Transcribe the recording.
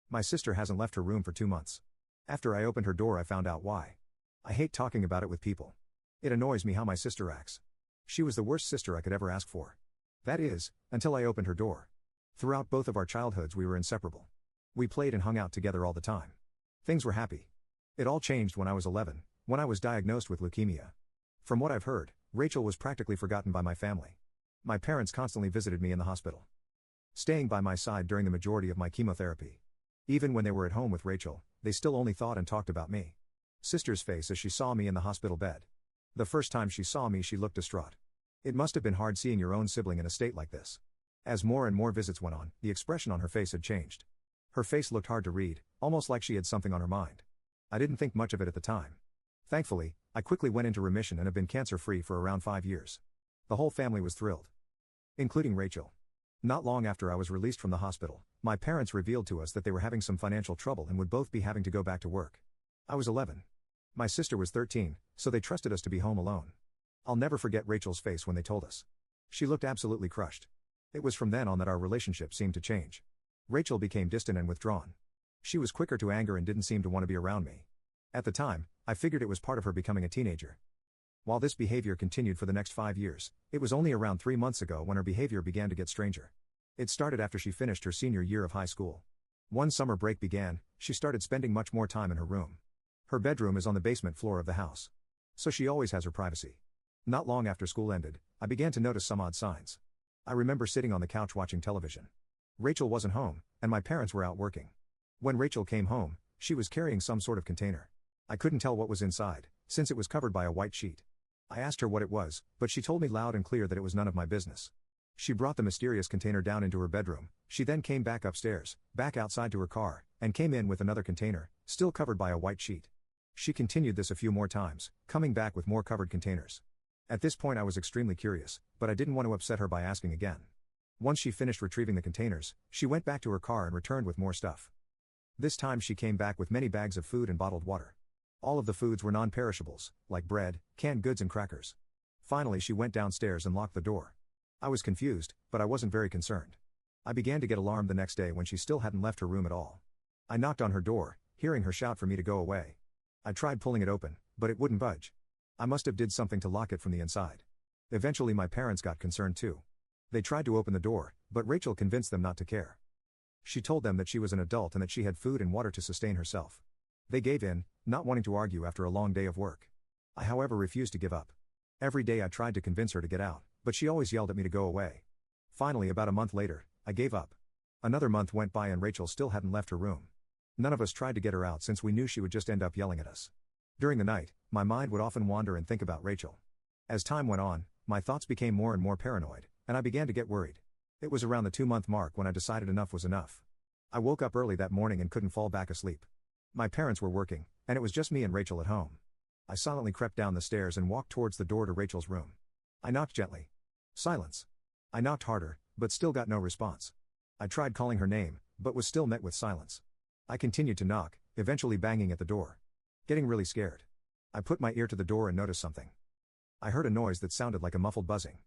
My sister hasn't left her room for 2 months. After I opened her door, I found out why. I hate talking about it with people. It annoys me how my sister acts. She was the worst sister I could ever ask for. That is, until I opened her door. Throughout both of our childhoods, we were inseparable. We played and hung out together all the time. Things were happy. It all changed when I was 11, when I was diagnosed with leukemia. From what I've heard, Rachel was practically forgotten by my family. My parents constantly visited me in the hospital, staying by my side during the majority of my chemotherapy. Even when they were at home with Rachel, they still only thought and talked about me. Sister's face as she saw me in the hospital bed. The first time she saw me, she looked distraught. It must have been hard seeing your own sibling in a state like this. As more and more visits went on, the expression on her face had changed. Her face looked hard to read, almost like she had something on her mind. I didn't think much of it at the time. Thankfully, I quickly went into remission and have been cancer-free for around 5 years. The whole family was thrilled, including Rachel. Not long after I was released from the hospital, my parents revealed to us that they were having some financial trouble and would both be having to go back to work. I was 11. My sister was 13, so they trusted us to be home alone. I'll never forget Rachel's face when they told us. She looked absolutely crushed. It was from then on that our relationship seemed to change. Rachel became distant and withdrawn. She was quicker to anger and didn't seem to want to be around me. At the time, I figured it was part of her becoming a teenager. While this behavior continued for the next 5 years, it was only around 3 months ago when her behavior began to get stranger. It started after she finished her senior year of high school. One summer break began, she started spending much more time in her room. Her bedroom is on the basement floor of the house, so she always has her privacy. Not long after school ended, I began to notice some odd signs. I remember sitting on the couch watching television. Rachel wasn't home, and my parents were out working. When Rachel came home, she was carrying some sort of container. I couldn't tell what was inside, since it was covered by a white sheet. I asked her what it was, but she told me loud and clear that it was none of my business. She brought the mysterious container down into her bedroom. She then came back upstairs, back outside to her car, and came in with another container, still covered by a white sheet. She continued this a few more times, coming back with more covered containers. At this point I was extremely curious, but I didn't want to upset her by asking again. Once she finished retrieving the containers, she went back to her car and returned with more stuff. This time she came back with many bags of food and bottled water. All of the foods were non-perishables, like bread, canned goods and crackers. Finally she went downstairs and locked the door. I was confused, but I wasn't very concerned. I began to get alarmed the next day when she still hadn't left her room at all. I knocked on her door, hearing her shout for me to go away. I tried pulling it open, but it wouldn't budge. I must have did something to lock it from the inside. Eventually my parents got concerned too. They tried to open the door, but Rachel convinced them not to care. She told them that she was an adult and that she had food and water to sustain herself. They gave in, not wanting to argue after a long day of work. I however refused to give up. Every day I tried to convince her to get out, but she always yelled at me to go away. Finally, about a month later, I gave up. Another month went by and Rachel still hadn't left her room. None of us tried to get her out since we knew she would just end up yelling at us. During the night, my mind would often wander and think about Rachel. As time went on, my thoughts became more and more paranoid, and I began to get worried. It was around the 2-month mark when I decided enough was enough. I woke up early that morning and couldn't fall back asleep. My parents were working, and it was just me and Rachel at home. I silently crept down the stairs and walked towards the door to Rachel's room. I knocked gently. Silence. I knocked harder, but still got no response. I tried calling her name, but was still met with silence. I continued to knock, eventually banging at the door. Getting really scared, I put my ear to the door and noticed something. I heard a noise that sounded like a muffled buzzing.